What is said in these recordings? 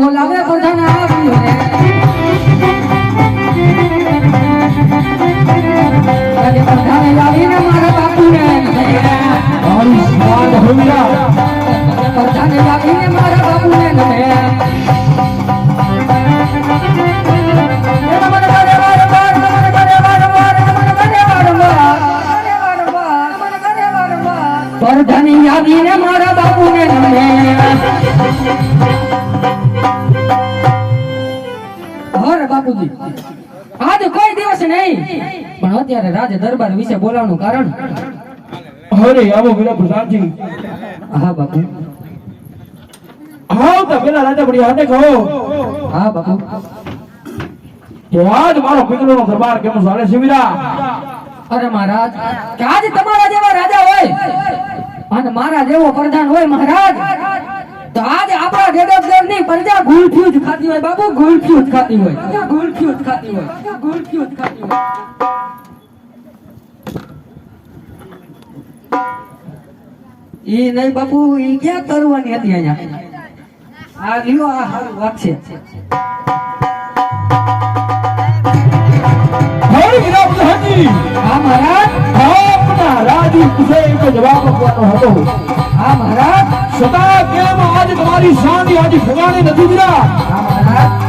બોલાવે પ્રધાન આવ્યું રે આજે પ્રધાને લાવીને મારા બાપુને મારી સ્વાદ હોવિયા પ્રધાને લાવીને મારા બાપુને નમે પ્રધાની લાવીને મારા બાપુને નમે હર બાપુજી આજ કોઈ દિવસ નહીં પણ અત્યારે રાજ દરબાર વિશે બોલાવવાનું કારણ અરે આવો પેલા પ્રધાનજી હા બાપુ આવ તો પેલા રાજા બડી હાથે કહો હા બાપુ કે આજ મારો પિંગલોનો દરબાર કેમ ચાલે છે વીરા અરે મહારાજ કે આજ તમારા જેવા રાજા હોય અને મારા જેવો પ્રધાન હોય મહારાજ તો આજ આપણા દેદકદરની પ્રજા ગુલફ્યુજ ખાતી હોય બાપુ ગુલફ્યુજ ખાતી હોય ગુલફ્યુજ ખાતી હોય ગુલફ્યુજ ખાતી હોય ઈ નહીં બાપુ ઈ ક્યાં કરવાની હતી અહીંયા આ લ્યો આ હારું વાત છે હરી વીરા પ્રધાનજી હા મહારાજ આપના રાજી પૂછે એક જવાબ આપવાનો હતો હા મહારાજ સદા કેમ આજ તમારી શાંતિ આજ ફગાણી નથી વીરા હા મહારાજ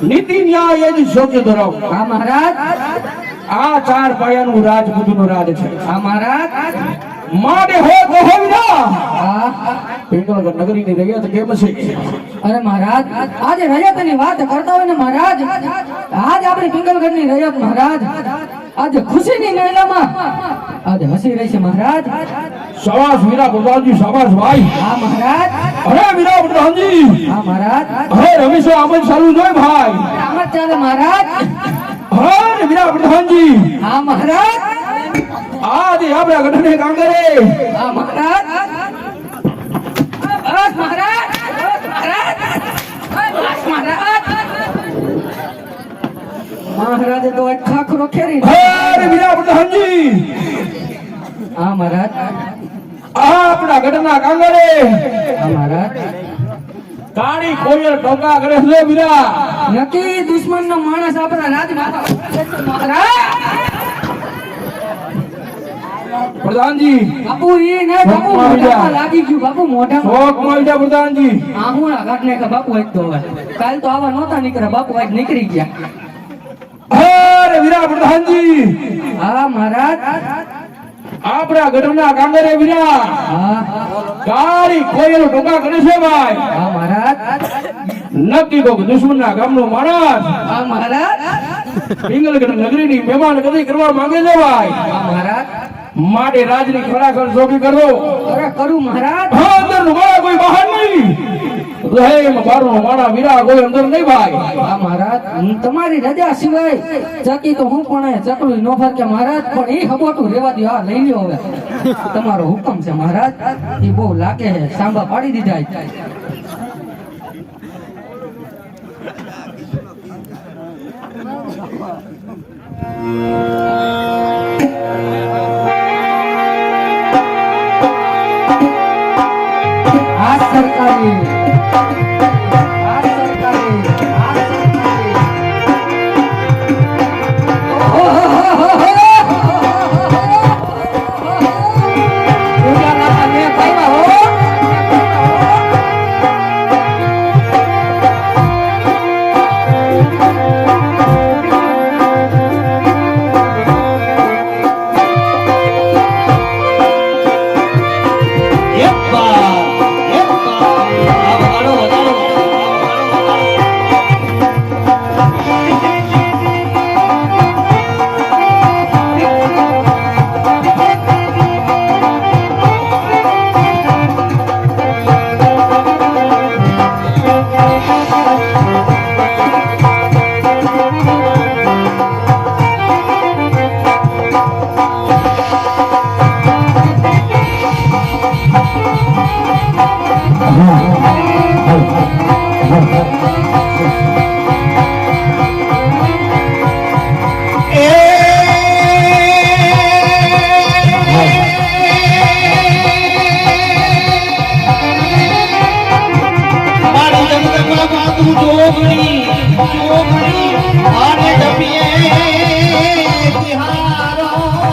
નીતિ ન્યાય એની શોધ્ય ધરાવ હા મહારાજ આ ચાર પાયાનું રાજપૂતનું રાજ છે હા મહારાજ માડે હો ગોવિંદા હા પિંગલગઢ નગરીની રૈયત કેમ છે અરે મહારાજ આજે રૈયતની વાત કરતા હોય ને મહારાજ આજ આપણી પિંગલગઢની રૈયત મહારાજ આજે ખુશીની મેળામાં આજે હસી રહી છે મહારાજ શાબાશ વીરા પ્રધાનજી શાબાશ ભાઈ હા મહારાજ અરે વીરા પ્રધાનજી હા મહારાજ અરે રમેશો આમજ ચાલુ જોય ભાઈ આમ જ ચાલે મહારાજ અરે વીરા પ્રધાનજી હા મહારાજ આજે આપણા ગઢને કાંગરે હા મહારાજ બસ મહારાજ બસ મહારાજ બસ મહારાજ મહારાજે તો એક ખાખરો ખેરી અરે વીરા પ્રધાનજી હા મહારાજ આપણા ગઢના કાંગરે હા મહારાજ કાળી કોયલ ટોકા કરે છે વીરા નકી દુશ્મનનો માણસ આપણા રાજમાતા મહારાજ પ્રધાનજી બાપુ ઈ ને બાપુ મોઢામાં લાગી ગયું બાપુ મોઢામાં શોક મળ્યા પ્રધાનજી આહુણા કાઢને કે બાપુ આજ તો હવે કાલ તો આવા નહોતા નીકળ્યા બાપુ આજ નીકળી ગયા અરે વીરા પ્રધાનજી હા મહારાજ આપણા ગઢના કાંગરે વીરા હા કાળી કોયલ ટોકા કરે છે ભાઈ હા મહારાજ નક્કી કોક દુશ્મનના ગામનો માણસ હા મહારાજ પિંગલગઢ નગરીની મહેમાન ગતિ કરવા માંગે છે ભાઈ હા મહારાજ માટે રાજની ખરાખર ચોકી કરવો અરે કરું મહારાજ હા અંદરનું માણા કોઈ બહાર નહીં રહેમ બારનો માણા વીરા કોઈ અંદર નહીં ભાઈ હા મહારાજ તમારી રજા સિવાય ચકી તો હું પણ ચકલું નો ફરકે મહારાજ પણ એ હબોટું રેવા દો આ લઈ લ્યો હવે તમારો હુકમ છે મહારાજ એ બહુ લાગે છે સાંભા પાડી દીધા આ સરકારી મારી જગદંબા તું જોગણી